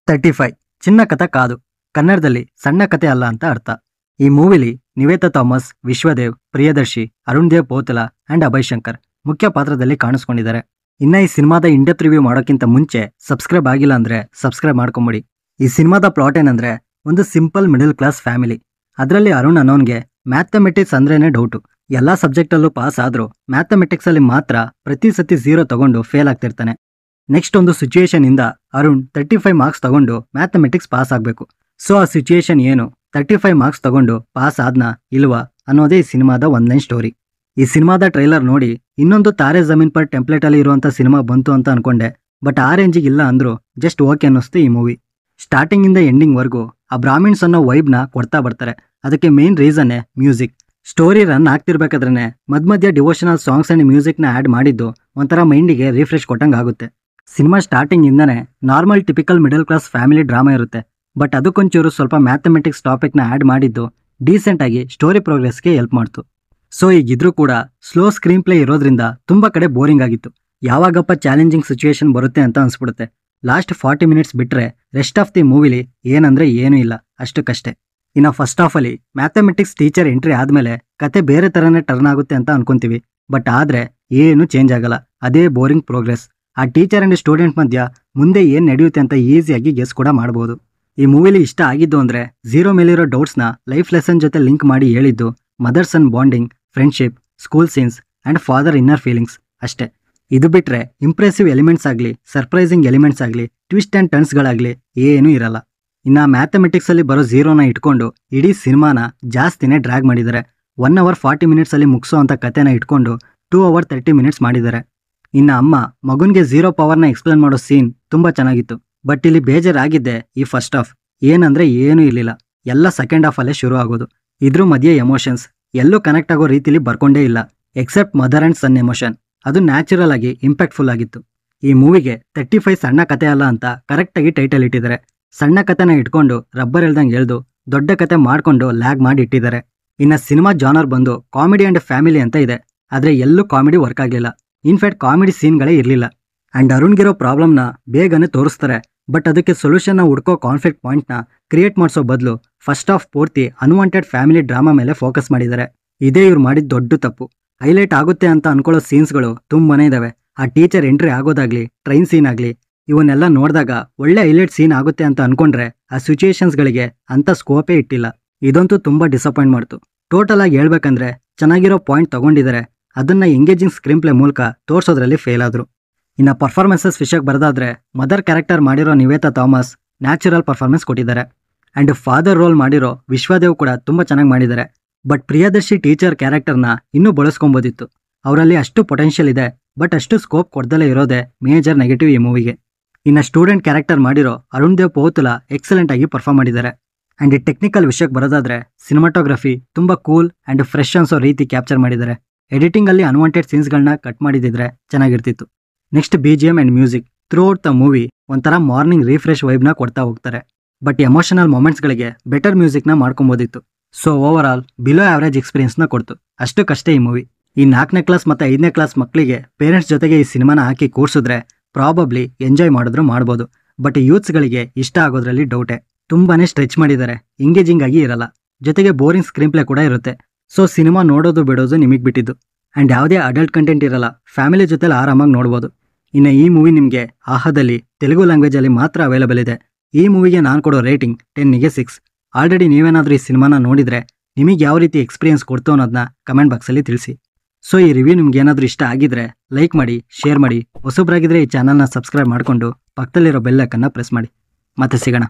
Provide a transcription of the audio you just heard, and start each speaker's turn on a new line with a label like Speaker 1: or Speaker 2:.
Speaker 1: 35 ಚಿನ್ನ ಕಥೆ ಕಾದು ಕನ್ನಡದಲ್ಲಿ ಸಣ್ಣ ಕತೆ ಅಲ್ಲ ಅಂತ ಅರ್ಥ. ಈ ಮೂವಿಲಿ ನಿವೇತಾ ಥಾಮಸ್, ವಿಶ್ವದೇವ್, ಪ್ರಿಯದರ್ಶಿ, ಅರುಣ್ ದೇವ್ ಪೋತಲ ಅಂಡ್ ಅಭಯ್ ಶಂಕರ್ ಮುಖ್ಯ ಪಾತ್ರದಲ್ಲಿ ಕಾಣಿಸ್ಕೊಂಡಿದ್ದಾರೆ. ಇನ್ನ ಈ ಸಿನಿಮಾದ ಇಂಡೆಪ್ತ್ ರಿವ್ಯೂ ಮಾಡೋಕ್ಕಿಂತ ಮುಂಚೆ ಸಬ್ಸ್ಕ್ರೈಬ್ ಆಗಿಲ್ಲ ಅಂದ್ರೆ ಸಬ್ಸ್ಕ್ರೈಬ್ ಮಾಡ್ಕೊಂಬಿಡಿ. ಈ ಸಿನಿಮಾದ ಪ್ಲಾಟ್ ಏನಂದ್ರೆ, ಒಂದು ಸಿಂಪಲ್ ಮಿಡಲ್ ಕ್ಲಾಸ್ ಫ್ಯಾಮಿಲಿ. ಅದರಲ್ಲಿ ಅರುಣ್ ಅನ್ನೋನ್ಗೆ ಮ್ಯಾಥಮೆಟಿಕ್ಸ್ ಅಂದ್ರೇನೆ ಡೌಟು. ಎಲ್ಲಾ ಸಬ್ಜೆಕ್ಟಲ್ಲೂ ಪಾಸ್ ಆದ್ರೂ ಮ್ಯಾಥಮೆಟಿಕ್ಸ್ ಅಲ್ಲಿ ಮಾತ್ರ ಪ್ರತಿ ಸತಿ 0 ತಗೊಂಡು ಫೇಲ್ ಆಗ್ತಿರ್ತಾನೆ. ನೆಕ್ಸ್ಟ್ ಒಂದು ಸಿಚುಯೇಷನ್ ಇಂದ ಅರುಣ್ 35 ಮಾರ್ಕ್ಸ್ ತಗೊಂಡು ಮ್ಯಾಥಮೆಟಿಕ್ಸ್ ಪಾಸ್ ಆಗಬೇಕು. ಸೊ ಆ ಸಿಚುಯೇಷನ್ ಏನು, 35 ಮಾರ್ಕ್ಸ್ ತಗೊಂಡು ಪಾಸ್ ಆದ್ನಾ ಇಲ್ವಾ ಅನ್ನೋದೇ ಈ ಸಿನಿಮಾದ ಒನ್ಲೈನ್ ಸ್ಟೋರಿ. ಈ ಸಿನಿಮಾದ ಟ್ರೈಲರ್ ನೋಡಿ ಇನ್ನೊಂದು ತಾರೆ ಜಮೀನ್ ಪರ್ ಟೆಂಪ್ಲೇಟ್ ಅಲ್ಲಿ ಇರುವಂತ ಸಿನಿಮಾ ಬಂತು ಅಂತ ಅನ್ಕೊಂಡೆ. ಬಟ್ ಆ ರೇಂಜಿಗೆ ಇಲ್ಲ ಅಂದ್ರು ಜಸ್ಟ್ ಓಕೆ ಅನ್ನಿಸ್ತು ಈ ಮೂವಿ. ಸ್ಟಾರ್ಟಿಂಗ್ ಇಂದ ಎಂಡಿಂಗ್ ವರ್ಗೂ ಆ ಬ್ರಾಹ್ಮಿಣ್ಸ್ ಅನ್ನೋ ವೈಬ್ನ ಕೊಡ್ತಾ ಬರ್ತಾರೆ. ಅದಕ್ಕೆ ಮೇನ್ ರೀಸನ್ನೇ ಮ್ಯೂಸಿಕ್. ಸ್ಟೋರಿ ರನ್ ಆಗ್ತಿರ್ಬೇಕಾದ್ರೆ ಮಧ್ಯ ಡಿವೋಷನಲ್ ಸಾಂಗ್ಸ್ ಅಂಡ್ ಮ್ಯೂಸಿಕ್ ನ ಆಡ್ ಮಾಡಿದ್ದು ಒಂಥರ ಮೈಂಡಿಗೆ ರಿಫ್ರೆಶ್ ಕೊಟ್ಟಂಗೆ ಆಗುತ್ತೆ. ಸಿನಿಮಾ ಸ್ಟಾರ್ಟಿಂಗ್ ಇಂದನೇ normal typical middle class family drama ಇರುತ್ತೆ. ಬಟ್ ಅದಕ್ಕೊಂಚೂರು ಸ್ವಲ್ಪ ಮ್ಯಾಥಮೆಟಿಕ್ಸ್ ಟಾಪಿಕ್ ನ ಆಡ್ ಮಾಡಿದ್ದು ಡೀಸೆಂಟ್ ಆಗಿ ಸ್ಟೋರಿ ಪ್ರೋಗ್ರೆಸ್ಗೆ ಹೆಲ್ಪ್ ಮಾಡ್ತು. ಸೊ ಈಗಿದ್ರೂ ಕೂಡ ಸ್ಲೋ ಸ್ಕ್ರೀನ್ ಪ್ಲೇ ಇರೋದ್ರಿಂದ ತುಂಬಾ ಕಡೆ ಬೋರಿಂಗ್ ಆಗಿತ್ತು. ಯಾವಾಗಪ್ಪ ಚಾಲೆಂಜಿಂಗ್ ಸಿಚುಯೇಷನ್ ಬರುತ್ತೆ ಅಂತ ಅನ್ಸ್ಬಿಡುತ್ತೆ. ಲಾಸ್ಟ್ 40 ಮಿನಿಟ್ಸ್ ಬಿಟ್ರೆ ರೆಸ್ಟ್ ಆಫ್ ದಿ ಮೂವಿಲಿ ಏನಂದ್ರೆ ಏನೂ ಇಲ್ಲ, ಅಷ್ಟಕ್ಕಷ್ಟೇ. ಇನ್ನು ಫಸ್ಟ್ ಹಾಫ್ ಅಲ್ಲಿ ಮ್ಯಾಥಮೆಟಿಕ್ಸ್ ಟೀಚರ್ ಎಂಟ್ರಿ ಆದ್ಮೇಲೆ ಕತೆ ಬೇರೆ ತರನೇ ಟರ್ನ್ ಆಗುತ್ತೆ ಅಂತ ಅನ್ಕೊಂತೀವಿ. ಬಟ್ ಆದ್ರೆ ಏನು ಚೇಂಜ್ ಆಗಲ್ಲ, ಅದೇ ಬೋರಿಂಗ್ ಪ್ರೋಗ್ರೆಸ್. ಆ ಟೀಚರ್ ಅಂಡ್ ಸ್ಟೂಡೆಂಟ್ ಮಧ್ಯ ಮುಂದೆ ಏನ್ ನಡೆಯುತ್ತೆ ಅಂತ ಈಸಿಯಾಗಿ ಗೆಸ್ ಕೂಡ ಮಾಡಬಹುದು. ಈ ಮೂವಿಲಿ ಇಷ್ಟ ಆಗಿದ್ದು ಅಂದ್ರೆ 0 ಮೇಲಿರೋ ಡೌಟ್ಸ್ ನ ಲೈಫ್ ಲೆಸನ್ ಜೊತೆ ಲಿಂಕ್ ಮಾಡಿ ಹೇಳಿದ್ದು mother son bonding, friendship, school scenes and father inner feelings ಅಷ್ಟೇ. ಇದು ಬಿಟ್ರೆ ಇಂಪ್ರೆಸಿವ್ ಎಲಿಮೆಂಟ್ಸ್ ಆಗಲಿ, ಸರ್ಪ್ರೈಸಿಂಗ್ ಎಲಿಮೆಂಟ್ಸ್ ಆಗಲಿ, ಟ್ವಿಸ್ಟ್ ಅಂಡ್ ಟರ್ನ್ಸ್ಗಳಾಗಲಿ ಏನೂ ಇರಲ್ಲ. ಇನ್ನು ಮ್ಯಾಥಮೆಟಿಕ್ಸ್ ಅಲ್ಲಿ ಬರೋ 0ನ ಇಟ್ಕೊಂಡು ಇಡೀ ಸಿನಿಮಾನ ಜಾಸ್ತಿನೇ ಡ್ರ್ಯಾಗ್ ಮಾಡಿದ್ದಾರೆ. 1 ಅವರ್ 40 ಮಿನಿಟ್ಸ್ ಅಲ್ಲಿ ಮುಗಿಸೋ ಅಂತ ಕತೆನ ಇಟ್ಕೊಂಡು 2 ಅವರ್ 30 ಮಿನಿಟ್ಸ್ ಮಾಡಿದ್ದಾರೆ. ಇನ್ನು ಅಮ್ಮ ಮಗುನ್ಗೆ 0 ಪವರ್ನ ಎಕ್ಸ್ಪ್ಲೇನ್ ಮಾಡೋ ಸೀನ್ ತುಂಬಾ ಚೆನ್ನಾಗಿತ್ತು. ಬಟ್ ಇಲ್ಲಿ ಬೇಜಾರಾಗಿದ್ದೆ ಈ ಫಸ್ಟ್ ಹಾಫ್. ಏನಂದ್ರೆ ಏನೂ ಇರಲಿಲ್ಲ, ಎಲ್ಲ ಸೆಕೆಂಡ್ ಹಾಫ್ ಅಲ್ಲೇ ಶುರು ಆಗೋದು. ಇದ್ರ ಮಧ್ಯೆ ಎಮೋಷನ್ಸ್ ಎಲ್ಲೂ ಕನೆಕ್ಟ್ ಆಗೋ ರೀತಿಲಿ ಬರ್ಕೊಂಡೇ ಇಲ್ಲ, except mother and son emotion. ಅದು ನ್ಯಾಚುರಲ್ ಆಗಿ ಇಂಪ್ಯಾಕ್ಟ್ಫುಲ್ ಆಗಿತ್ತು. ಈ ಮೂವಿಗೆ 35 ಸಣ್ಣ ಕತೆ ಅಲ್ಲ ಅಂತ ಕರೆಕ್ಟ್ ಆಗಿ ಟೈಟಲ್ ಇಟ್ಟಿದ್ದಾರೆ. ಸಣ್ಣ ಕತೆನ ಇಟ್ಕೊಂಡು ರಬ್ಬರ್ ಎಳ್ದಂಗೆ ಎಳ್ದು ದೊಡ್ಡ ಕತೆ ಮಾಡ್ಕೊಂಡು ಲ್ಯಾಗ್ ಮಾಡಿ ಇಟ್ಟಿದ್ದಾರೆ. ಇನ್ನು ಸಿನಿಮಾ ಜಾನರ್ ಬಂದು ಕಾಮಿಡಿ ಅಂಡ್ ಫ್ಯಾಮಿಲಿ ಅಂತ ಇದೆ. ಆದ್ರೆ ಎಲ್ಲೂ ಕಾಮಿಡಿ ವರ್ಕ್ ಆಗಲಿಲ್ಲ. ಇನ್ಫ್ಯಾಕ್ಟ್ ಕಾಮಿಡಿ ಸೀನ್ಗಳೇ ಇರಲಿಲ್ಲ. ಅಂಡ್ ಅರುಣ್ಗಿರೋ ಪ್ರಾಬ್ಲಮ್ನ ಬೇಗನೆ ತೋರಿಸ್ತಾರೆ. ಬಟ್ ಅದಕ್ಕೆ ಸೊಲ್ಯೂಷನ್ನ ಹುಡ್ಕೋ ಕಾನ್ಫ್ಲಿಕ್ಟ್ ಪಾಯಿಂಟ್ನ ಕ್ರಿಯೇಟ್ ಮಾಡಿಸೋ ಬದಲು ಫಸ್ಟ್ ಹಾಫ್ ಪೂರ್ತಿ ಅನ್ವಾಂಟೆಡ್ ಫ್ಯಾಮಿಲಿ ಡ್ರಾಮಾ ಮೇಲೆ ಫೋಕಸ್ ಮಾಡಿದ್ದಾರೆ. ಇದೇ ಇವ್ರು ಮಾಡಿದ ದೊಡ್ಡ ತಪ್ಪು. ಹೈಲೈಟ್ ಆಗುತ್ತೆ ಅಂತ ಅನ್ಕೊಳ್ಳೋ ಸೀನ್ಸ್ಗಳು ತುಂಬಾನೇ ಇದಾವೆ. ಆ ಟೀಚರ್ ಎಂಟ್ರಿ ಆಗೋದಾಗ್ಲಿ, ಟ್ರೈನ್ ಸೀನ್ ಆಗಲಿ, ಇವನ್ನೆಲ್ಲ ನೋಡಿದಾಗ ಒಳ್ಳೆ ಹೈಲೈಟ್ ಸೀನ್ ಆಗುತ್ತೆ ಅಂತ ಅನ್ಕೊಂಡ್ರೆ ಆ ಸಿಚುಯೇಷನ್ಸ್ಗಳಿಗೆ ಅಂತ ಸ್ಕೋಪೇ ಇಟ್ಟಿಲ್ಲ. ಇದಂತೂ ತುಂಬಾ ಡಿಸಪಾಯಿಂಟ್ ಮಾಡ್ತು. ಟೋಟಲ್ ಆಗಿ ಹೇಳ್ಬೇಕಂದ್ರೆ ಚೆನ್ನಾಗಿರೋ ಪಾಯಿಂಟ್ ತಗೊಂಡಿದ್ದಾರೆ, ಅದನ್ನ ಎಂಗೇಜಿಂಗ್ ಸ್ಕ್ರೀನ್ ಪ್ಲೇ ಮೂಲಕ ತೋರ್ಸೋದ್ರಲ್ಲಿ ಫೇಲ್ ಆದ್ರು. ಇನ್ನು ಪರ್ಫಾರ್ಮೆನ್ಸಸ್ ವಿಷಯಕ್ಕೆ ಬರೋದಾದ್ರೆ ಮದರ್ ಕ್ಯಾರೆಕ್ಟರ್ ಮಾಡಿರೋ ನಿವೇತಾ ಥಾಮಸ್ ನ್ಯಾಚುರಲ್ ಪರ್ಫಾರ್ಮೆನ್ಸ್ ಕೊಟ್ಟಿದ್ದಾರೆ. ಅಂಡ್ ಫಾದರ್ ರೋಲ್ ಮಾಡಿರೋ ವಿಶ್ವದೇವ್ ಕೂಡ ತುಂಬಾ ಚೆನ್ನಾಗಿ ಮಾಡಿದ್ದಾರೆ. ಬಟ್ ಪ್ರಿಯದರ್ಶಿ ಟೀಚರ್ ಕ್ಯಾರೆಕ್ಟರ್ನ ಇನ್ನೂ ಬಳಸ್ಕೊಬೋದಿತ್ತು. ಅವರಲ್ಲಿ ಅಷ್ಟು ಪೊಟೆನ್ಷಿಯಲ್ ಇದೆ, ಬಟ್ ಅಷ್ಟು ಸ್ಕೋಪ್ ಕೊಡ್ದಲೇ ಇರೋದೇ ಮೇಜರ್ ನೆಗೆಟಿವ್ ಈ ಮೂವಿಗೆ. ಇನ್ನು ಸ್ಟೂಡೆಂಟ್ ಕ್ಯಾರೆಕ್ಟರ್ ಮಾಡಿರೋ ಅರುಣ್ ದೇವ್ ಪೋತಲ ಎಕ್ಸಲೆಂಟ್ ಆಗಿ ಪರ್ಫಾರ್ಮ್ ಮಾಡಿದ್ದಾರೆ. ಅಂಡ್ ಈ ಟೆಕ್ನಿಕಲ್ ವಿಷಯಕ್ಕೆ ಬರೋದಾದ್ರೆ ಸಿನಿಮಾಟೋಗ್ರಫಿ ತುಂಬಾ ಕೂಲ್ ಅಂಡ್ ಫ್ರೆಶ್ ಅನ್ಸೋ ರೀತಿ ಕ್ಯಾಪ್ಚರ್ ಮಾಡಿದ್ದಾರೆ. ಎಡಿಟಿಂಗ್ ಅಲ್ಲಿ ಅನ್ವಾಂಟೆಡ್ ಸೀನ್ಸ್ಗಳನ್ನ ಕಟ್ ಮಾಡಿದಿದ್ರೆ ಚೆನ್ನಾಗಿರ್ತಿತ್ತು. Next BGM and music throughout the movie ಒಂಥರ ಮಾರ್ನಿಂಗ್ ರಿಫ್ರೆಶ್ ವೈಬ್ನ ಕೊಡ್ತಾ ಹೋಗ್ತಾರೆ. ಬಟ್ ಎಮೋಷನಲ್ ಮೊಮೆಂಟ್ಸ್ಗಳಿಗೆ ಬೆಟರ್ ಮ್ಯೂಸಿಕ್ನ ಮಾಡ್ಕೊಬೋದಿತ್ತು. So overall below average ಎಕ್ಸ್ಪೀರಿಯನ್ಸ್ನ ಕೊಡ್ತು, ಅಷ್ಟಕ್ಕಷ್ಟೇ ಈ ಮೂವಿ. ಈ 4ನೇ ಕ್ಲಾಸ್ ಮತ್ತು 5ನೇ ಕ್ಲಾಸ್ ಮಕ್ಕಳಿಗೆ ಪೇರೆಂಟ್ಸ್ ಜೊತೆಗೆ ಈ ಸಿನಿಮಾನ ಹಾಕಿ ಕೂರ್ಸಿದ್ರೆ ಪ್ರಾಬಬ್ಲಿ ಎಂಜಾಯ್ ಮಾಡಿದ್ರು ಮಾಡ್ಬೋದು. ಬಟ್ ಯೂತ್ಸ್ಗಳಿಗೆ ಇಷ್ಟ ಆಗೋದ್ರಲ್ಲಿ ಡೌಟೇ. ತುಂಬಾನೇ ಸ್ಟ್ರೆಚ್ ಮಾಡಿದ್ದಾರೆ, ಎಂಗೇಜಿಂಗ್ ಆಗಿ ಇರಲ್ಲ, ಜೊತೆಗೆ ಬೋರಿಂಗ್ ಸ್ಕ್ರೀನ್ ಪ್ಲೇ ಕೂಡ ಇರುತ್ತೆ. ಸೊ ಸಿನಿಮಾ ನೋಡೋದು ಬಿಡೋದು ನಿಮಗೆ ಬಿಟ್ಟಿದ್ದು. ಅಂಡ್ ಯಾವುದೇ ಅಡಲ್ಟ್ ಕಂಟೆಂಟ್ ಇರಲ್ಲ, ಫ್ಯಾಮಿಲಿ ಜೊತೆಲಿ ಆರಾಮಾಗಿ ನೋಡ್ಬೋದು. ಇನ್ನು ಈ ಮೂವಿ ನಿಮಗೆ ಆಹಾದಲ್ಲಿ ತೆಲುಗು ಲ್ಯಾಂಗ್ವೇಜಲ್ಲಿ ಮಾತ್ರ ಅವೈಲೇಬಲ್ ಇದೆ. ಈ ಮೂವಿಗೆ ನಾನು ಕೊಡೋ ರೇಟಿಂಗ್ 10ಗೆ 6. ಆಲ್ರೆಡಿ ನೀವೇನಾದರೂ ಈ ಸಿನಿಮಾನ ನೋಡಿದ್ರೆ ನಿಮಗೆ ಯಾವ ರೀತಿ ಎಕ್ಸ್ಪೀರಿಯನ್ಸ್ ಕೊಡ್ತು ಅನ್ನೋದನ್ನ ಕಮೆಂಟ್ ಬಾಕ್ಸಲ್ಲಿ ತಿಳಿಸಿ. ಸೊ ಈ ರಿವ್ಯೂ ನಿಮ್ಗೆ ಏನಾದರೂ ಇಷ್ಟ ಆಗಿದ್ರೆ ಲೈಕ್ ಮಾಡಿ, ಶೇರ್ ಮಾಡಿ. ಹೊಸಬ್ರಾಗಿದ್ರೆ ಈ ಚಾನಲ್ನ ಸಬ್ಸ್ಕ್ರೈಬ್ ಮಾಡಿಕೊಂಡು ಪಕ್ಕದಲ್ಲಿರೋ ಬೆಲ್ ಐಕನ್ನ ಪ್ರೆಸ್ ಮಾಡಿ. ಮತ್ತೆ ಸಿಗೋಣ.